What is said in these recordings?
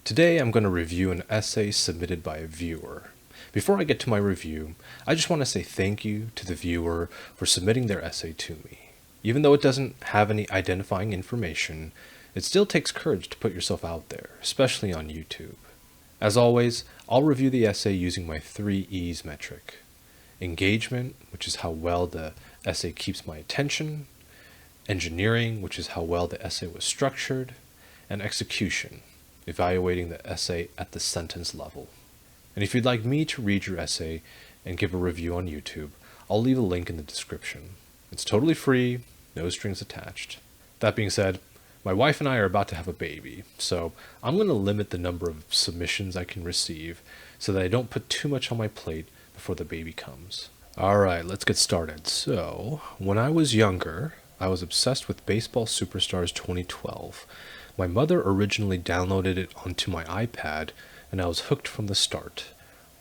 Today I'm going to review an essay submitted by a viewer. Before I get to my review, I just want to say thank you to the viewer for submitting their essay to me. Even though it doesn't have any identifying information, it still takes courage to put yourself out there, especially on YouTube. As always, I'll review the essay using my 3 E's metric. Engagement, which is how well the essay keeps my attention. Engineering, which is how well the essay was structured. And execution, evaluating the essay at the sentence level. And if you'd like me to read your essay and give a review on YouTube, I'll leave a link in the description. It's totally free, no strings attached. That being said, my wife and I are about to have a baby, so I'm going to limit the number of submissions I can receive so that I don't put too much on my plate before the baby comes. Alright, let's get started. So, when I was younger, I was obsessed with Baseball Superstars 2012. My mother originally downloaded it onto my iPad, and I was hooked from the start.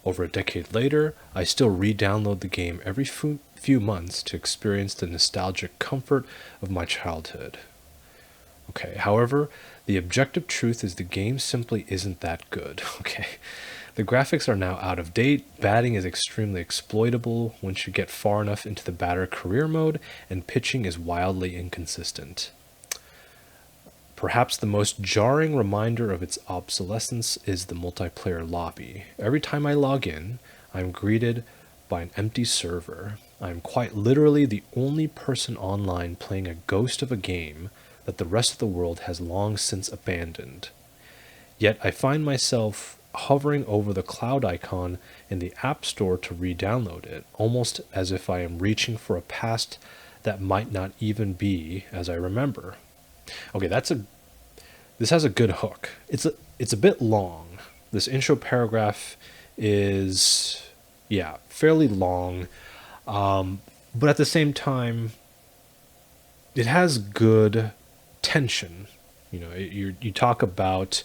Over a decade later, I still re-download the game every few months to experience the nostalgic comfort of my childhood. Okay, however, the objective truth is the game simply isn't that good, okay? The graphics are now out of date, batting is extremely exploitable once you get far enough into the batter career mode, and pitching is wildly inconsistent. Perhaps the most jarring reminder of its obsolescence is the multiplayer lobby. Every time I log in, I'm greeted by an empty server. I'm quite literally the only person online playing a ghost of a game that the rest of the world has long since abandoned. Yet I find myself hovering over the cloud icon in the App Store to re-download it, almost as if I am reaching for a past that might not even be as I remember. Okay, this has a good hook. It's a bit long. This intro paragraph is, fairly long, but at the same time, it has good tension. You know, you talk about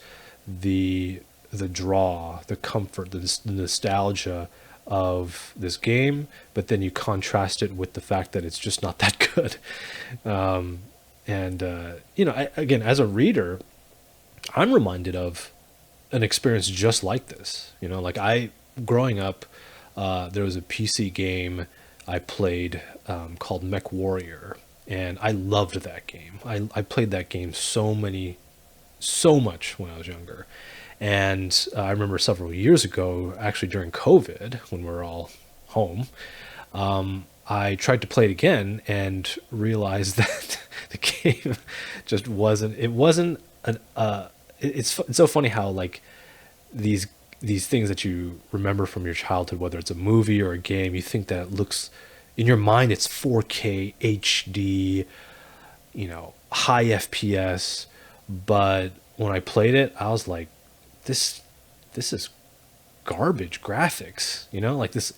the draw, the comfort, the nostalgia of this game, but then you contrast it with the fact that it's just not that good. Again, as a reader, I'm reminded of an experience just like this. You know, like growing up, there was a PC game I played called Mech Warrior, and I loved that game. I played that game so much when I was younger. And I remember several years ago, actually during COVID, when we were all home, I tried to play it again and realized that the game just it's so funny how like these things that you remember from your childhood, whether it's a movie or a game, you think that it looks, in your mind it's 4K HD, high FPS, but when I played it, I was like, this is garbage graphics, like this.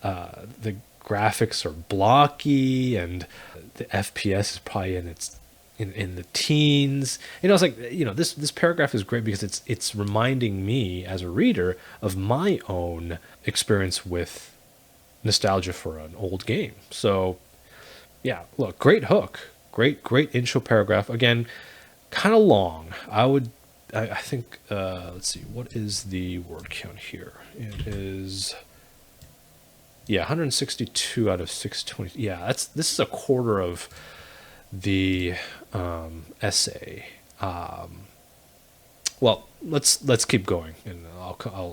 the graphics are blocky, and the FPS is probably in the teens. It's like, this paragraph is great because it's reminding me as a reader of my own experience with nostalgia for an old game. So yeah, look, great hook, great intro paragraph. Again, kind of long. I think, let's see, what is the word count here? It is, 162 out of 620. Yeah, this is a quarter of the essay. Well, let's keep going, and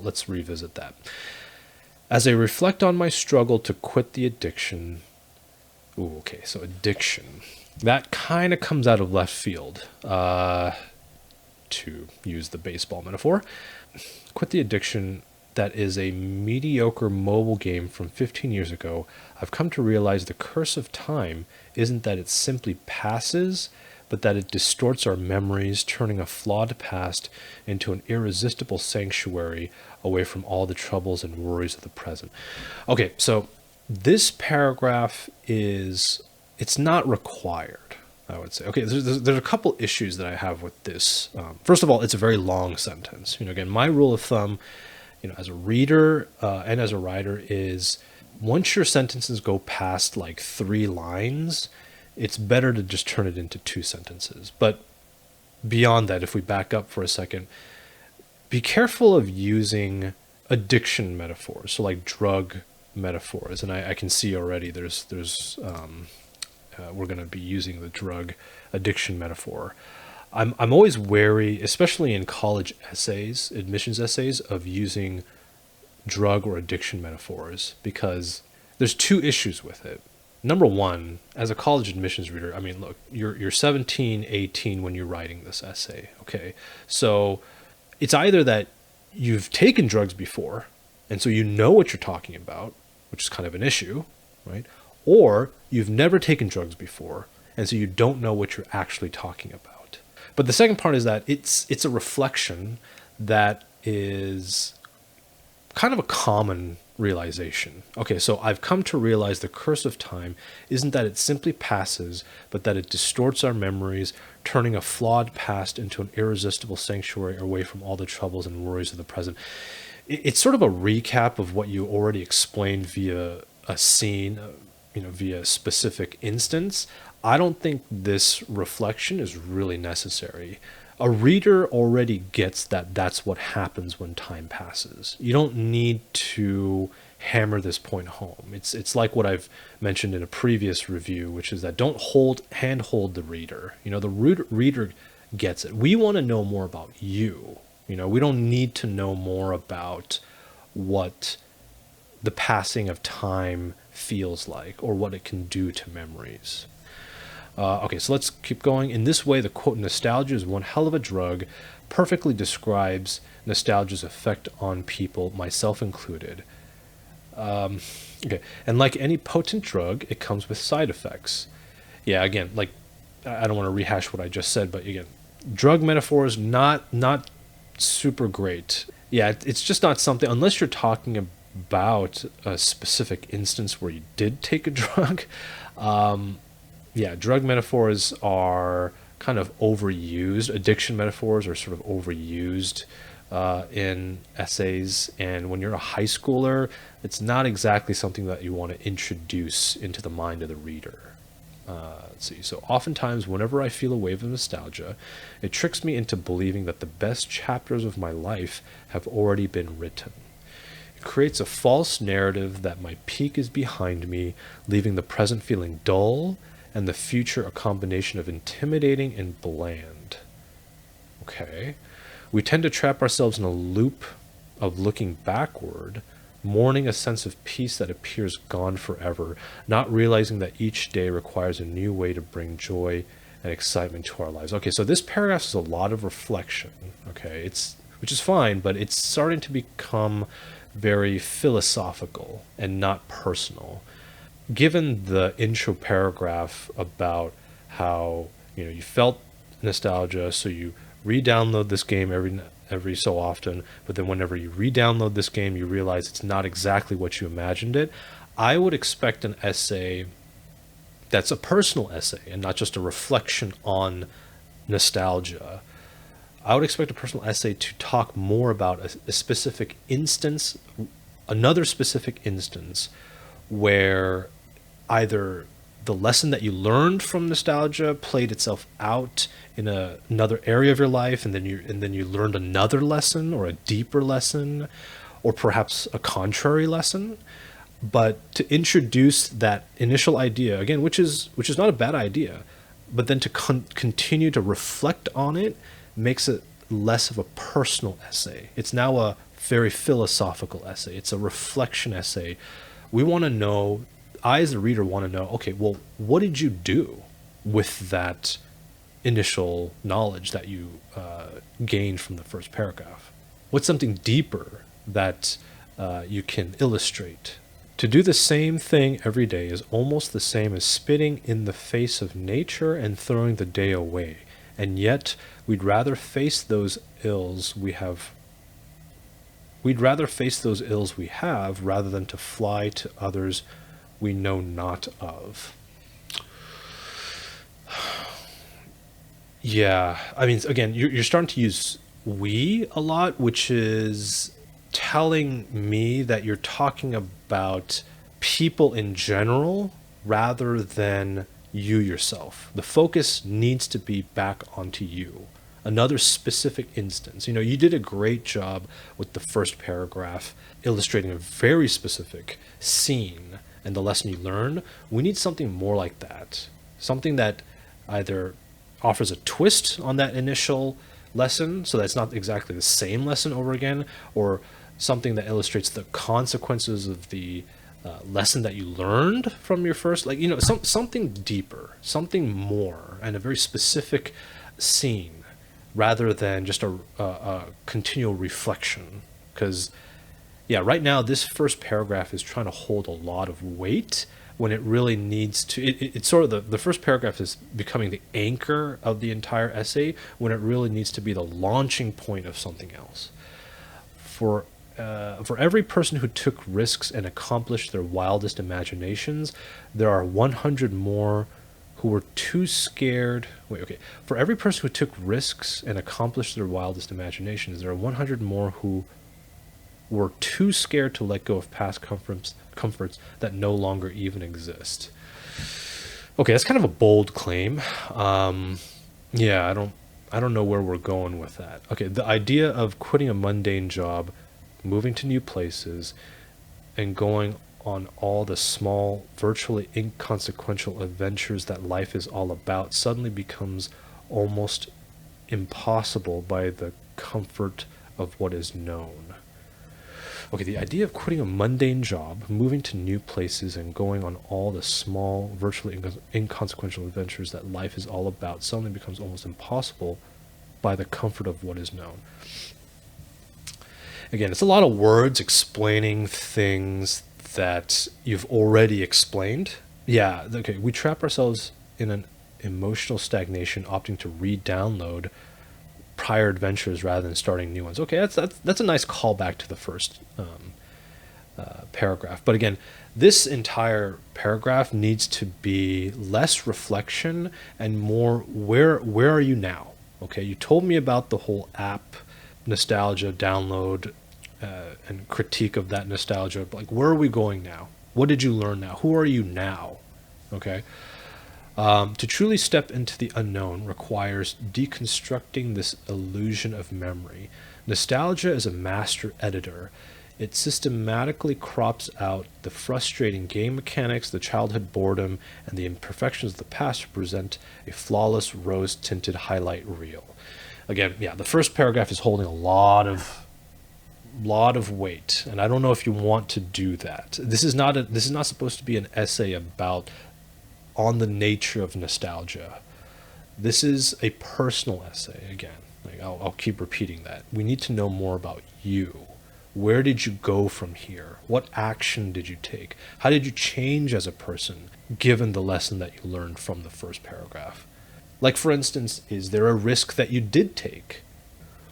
let's revisit that. As I reflect on my struggle to quit the addiction. Ooh, okay, so addiction. That kind of comes out of left field, to use the baseball metaphor. Quit the addiction that is a mediocre mobile game from 15 years ago. I've come to realize the curse of time isn't that it simply passes, but that it distorts our memories, turning a flawed past into an irresistible sanctuary away from all the troubles and worries of the present. Okay, so this paragraph it's not required, I would say. Okay, there's a couple issues that I have with this. First of all, it's a very long sentence. Again, my rule of thumb, as a reader and as a writer, is once your sentences go past like 3 lines, it's better to just turn it into 2 sentences. But beyond that, if we back up for a second, be careful of using addiction metaphors, so like drug metaphors. And I can see already we're going to be using the drug addiction metaphor. I'm always wary, especially in college essays, admissions essays, of using drug or addiction metaphors, because there's two issues with it. Number one, as a college admissions reader, I mean, look, you're 17, 18 when you're writing this essay, okay? So it's either that you've taken drugs before, and so you know what you're talking about, which is kind of an issue, right? Or you've never taken drugs before, and so you don't know what you're actually talking about. But the second part is that it's a reflection that is kind of a common realization. Okay, so I've come to realize the curse of time isn't that it simply passes, but that it distorts our memories, turning a flawed past into an irresistible sanctuary away from all the troubles and worries of the present. It's sort of a recap of what you already explained via a scene, via a specific instance. I don't think this reflection is really necessary. A reader already gets that that's what happens when time passes. You don't need to hammer this point home. It's like what I've mentioned in a previous review, which is that don't handhold the reader. The reader gets it. We want to know more about you. We don't need to know more about what the passing of time feels like or what it can do to memories. Okay, so let's keep going. In this way, the quote, "Nostalgia is one hell of a drug," perfectly describes nostalgia's effect on people, myself included. Okay, and like any potent drug, it comes with side effects. Yeah, again, like, I don't want to rehash what I just said, but again, drug metaphors, not super great. Yeah, it's just not something, unless you're talking about a specific instance where you did take a drug. Yeah, drug metaphors are kind of overused. Addiction metaphors are sort of overused in essays. And when you're a high schooler, it's not exactly something that you want to introduce into the mind of the reader. Let's see. So oftentimes, whenever I feel a wave of nostalgia, it tricks me into believing that the best chapters of my life have already been written. It creates a false narrative that my peak is behind me, leaving the present feeling dull and the future a combination of intimidating and bland. Okay. We tend to trap ourselves in a loop of looking backward, mourning a sense of peace that appears gone forever, not realizing that each day requires a new way to bring joy and excitement to our lives. Okay, so this paragraph is a lot of reflection, okay? Which is fine, but it's starting to become very philosophical and not personal. Given the intro paragraph about how you felt nostalgia, so you re-download this game every so often, but then whenever you re-download this game, you realize it's not exactly what you imagined it. I would expect an essay that's a personal essay and not just a reflection on nostalgia. I would expect a personal essay to talk more about a specific instance, another specific instance where either the lesson that you learned from nostalgia played itself out in another area of your life, and then you learned another lesson or a deeper lesson, or perhaps a contrary lesson. But to introduce that initial idea again, which is not a bad idea, but then to continue to reflect on it makes it less of a personal essay. It's now a very philosophical essay. It's a reflection essay. We want to know, I as the reader want to know, okay, well, what did you do with that initial knowledge that you gained from the first paragraph? What's something deeper that you can illustrate? To do the same thing every day is almost the same as spitting in the face of nature and throwing the day away. And yet, we'd rather face those ills we have rather than to fly to others we know not of. Yeah, I mean, again, you're starting to use we a lot, which is telling me that you're talking about people in general rather than you yourself. The focus needs to be back onto you. another specific instance. You did a great job with the first paragraph illustrating a very specific scene and the lesson you learned. We need something more like that. Something that either offers a twist on that initial lesson so that it's not exactly the same lesson over again, or something that illustrates the consequences of the lesson that you learned from your first, something deeper, something more, and a very specific scene rather than just a continual reflection. Because, yeah, right now this first paragraph is trying to hold a lot of weight when it really needs to. It's sort of the first paragraph is becoming the anchor of the entire essay when it really needs to be the launching point of something else. For every person who took risks and accomplished their wildest imaginations, there are 100 more who were too scared. For every person who took risks and accomplished their wildest imaginations, there are 100 more who were too scared to let go of past comforts that no longer even exist. Okay, that's kind of a bold claim. Yeah, I don't know where we're going with that. Okay, the idea of quitting a mundane job, moving to new places, and going on all the small, virtually inconsequential adventures that life is all about suddenly becomes almost impossible by the comfort of what is known. Okay, the idea of quitting a mundane job, moving to new places, and going on all the small, virtually inconsequential adventures that life is all about suddenly becomes almost impossible by the comfort of what is known. Again, it's a lot of words explaining things that you've already explained. Yeah, okay, we trap ourselves in an emotional stagnation, opting to re-download prior adventures rather than starting new ones. Okay, that's a nice callback to the first paragraph. But again, this entire paragraph needs to be less reflection and more where are you now? Okay, you told me about the whole app nostalgia download and critique of that nostalgia. Like, where are we going now? What did you learn now? Who are you now? Okay. To truly step into the unknown requires deconstructing this illusion of memory. Nostalgia is a master editor. It systematically crops out the frustrating game mechanics, the childhood boredom, and the imperfections of the past to present a flawless rose-tinted highlight reel. Again, yeah, the first paragraph is holding a lot of weight, and I don't know if you want to do that. This is not supposed to be an essay about on the nature of nostalgia. This is a personal essay. Again, I'll keep repeating that. We need to know more about you. Where did you go from here? What action did you take? How did you change as a person given the lesson that you learned from the first paragraph? Like, for instance, is there a risk that you did take?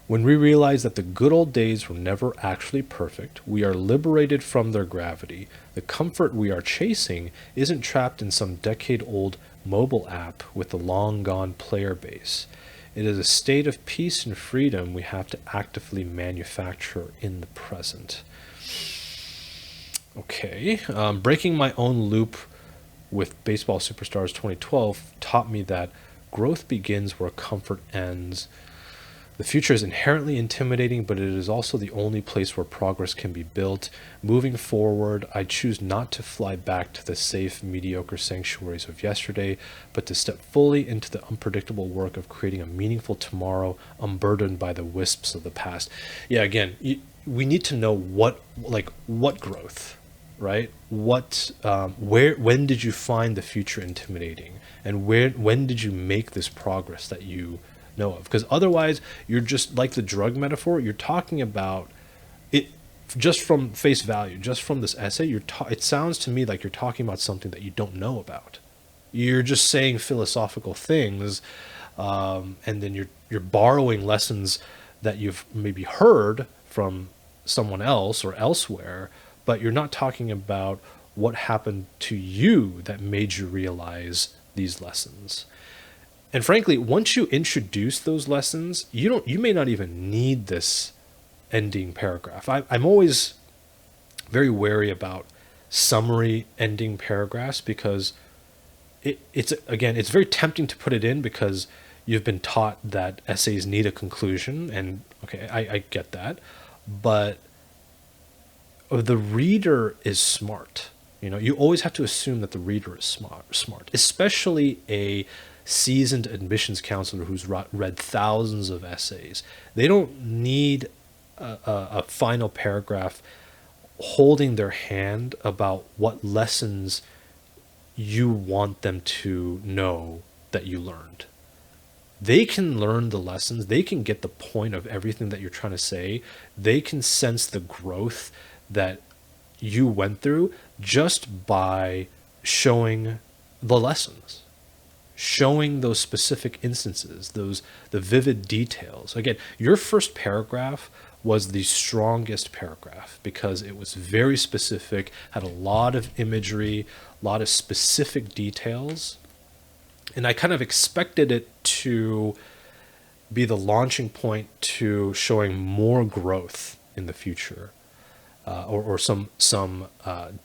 When we realize that the good old days were never actually perfect, we are liberated from their gravity. The comfort we are chasing isn't trapped in some decade-old mobile app with a long-gone player base. It is a state of peace and freedom we have to actively manufacture in the present. Okay, breaking my own loop with Baseball Superstars 2012 taught me that growth begins where comfort ends. The future is inherently intimidating, but it is also the only place where progress can be built. Moving forward, I choose not to fly back to the safe, mediocre sanctuaries of yesterday, but to step fully into the unpredictable work of creating a meaningful tomorrow, unburdened by the wisps of the past. Yeah, again, we need to know what growth, right? When did you find the future intimidating, and when did you make this progress that you know of? Because otherwise you're just like the drug metaphor. You're talking about it just from face value, just from this essay. It sounds to me like you're talking about something that you don't know about. You're just saying philosophical things, and then you're borrowing lessons that you've maybe heard from someone else or elsewhere, but you're not talking about what happened to you that made you realize these lessons. And frankly, once you introduce those lessons, you may not even need this ending paragraph. I'm always very wary about summary ending paragraphs because it's very tempting to put it in because you've been taught that essays need a conclusion, and okay, I get that, but the reader is smart. You always have to assume that the reader is smart, especially a seasoned admissions counselor who's read thousands of essays. They don't need a final paragraph holding their hand about what lessons you want them to know that you learned. They can learn the lessons, they can get the point of everything that you're trying to say, they can sense the growth that you went through just by showing the lessons, showing those specific instances, the vivid details. Again, your first paragraph was the strongest paragraph because it was very specific, had a lot of imagery, a lot of specific details. And I kind of expected it to be the launching point to showing more growth in the future, or some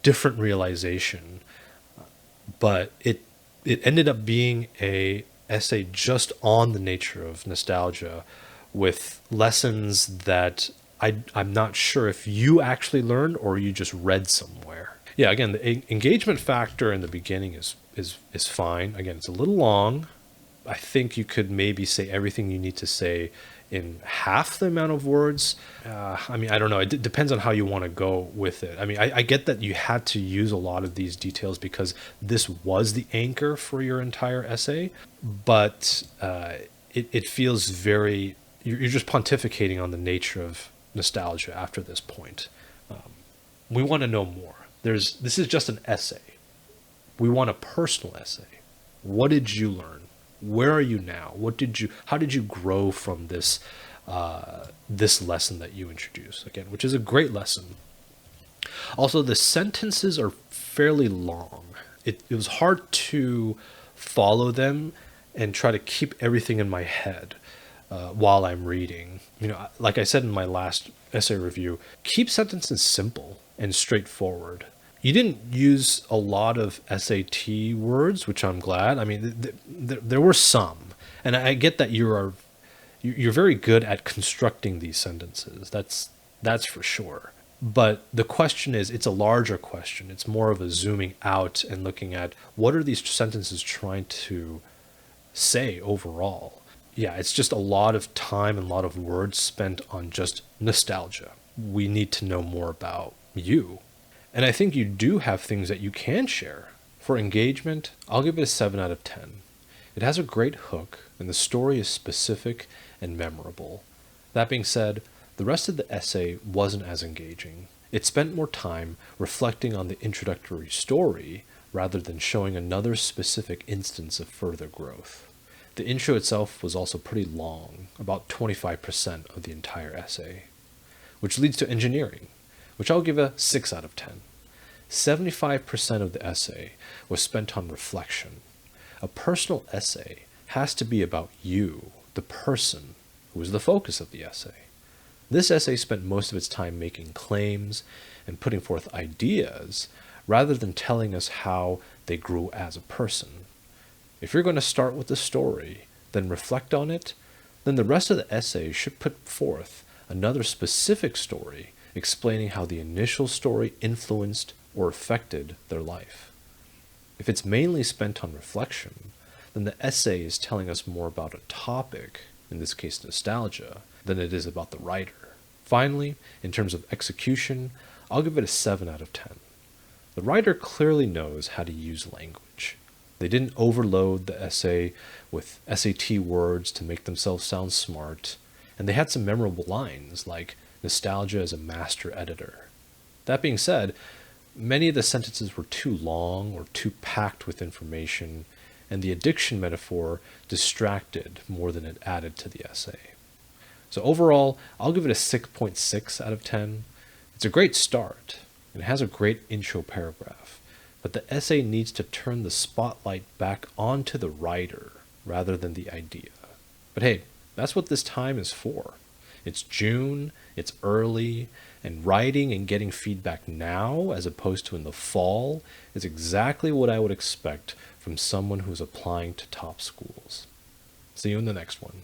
different realization. But it ended up being a essay just on the nature of nostalgia, with lessons that I'm not sure if you actually learned or you just read somewhere. Yeah, again, the engagement factor in the beginning is fine. Again, it's a little long. I think you could maybe say everything you need to say in half the amount of words. I mean, I don't know. It depends on how you want to go with it. I mean, I get that you had to use a lot of these details because this was the anchor for your entire essay, but it feels very... You're just pontificating on the nature of nostalgia after this point. We want to know more. This is just an essay. We want a personal essay. What did you learn? Where are you now? How did you grow from this lesson that you introduced? Again, which is a great lesson. Also, the sentences are fairly long. It was hard to follow them and try to keep everything in my head while I'm reading. Like I said in my last essay review, keep sentences simple and straightforward. You didn't use a lot of SAT words, which I'm glad. I mean, there were some, and I get that you're very good at constructing these sentences. That's for sure. But the question is, it's a larger question. It's more of a zooming out and looking at what are these sentences trying to say overall. Yeah, it's just a lot of time and a lot of words spent on just nostalgia. We need to know more about you. And I think you do have things that you can share. For engagement, I'll give it a 7 out of 10. It has a great hook, and the story is specific and memorable. That being said, the rest of the essay wasn't as engaging. It spent more time reflecting on the introductory story rather than showing another specific instance of further growth. The intro itself was also pretty long, about 25% of the entire essay, which leads to engineering, which I'll give a 6 out of 10. 75% of the essay was spent on reflection. A personal essay has to be about you, the person, who is the focus of the essay. This essay spent most of its time making claims and putting forth ideas rather than telling us how they grew as a person. If you're going to start with the story, then reflect on it, then the rest of the essay should put forth another specific story explaining how the initial story influenced or affected their life. If it's mainly spent on reflection, then the essay is telling us more about a topic, in this case nostalgia, than it is about the writer. Finally, in terms of execution, I'll give it a 7 out of 10. The writer clearly knows how to use language. They didn't overload the essay with SAT words to make themselves sound smart, and they had some memorable lines like nostalgia is a master editor. That being said, many of the sentences were too long or too packed with information, and the addiction metaphor distracted more than it added to the essay. So overall, I'll give it a 6.6 out of 10. It's a great start, and it has a great intro paragraph, but the essay needs to turn the spotlight back onto the writer rather than the idea. But hey, that's what this time is for. It's June, it's early, and writing and getting feedback now as opposed to in the fall is exactly what I would expect from someone who's applying to top schools. See you in the next one.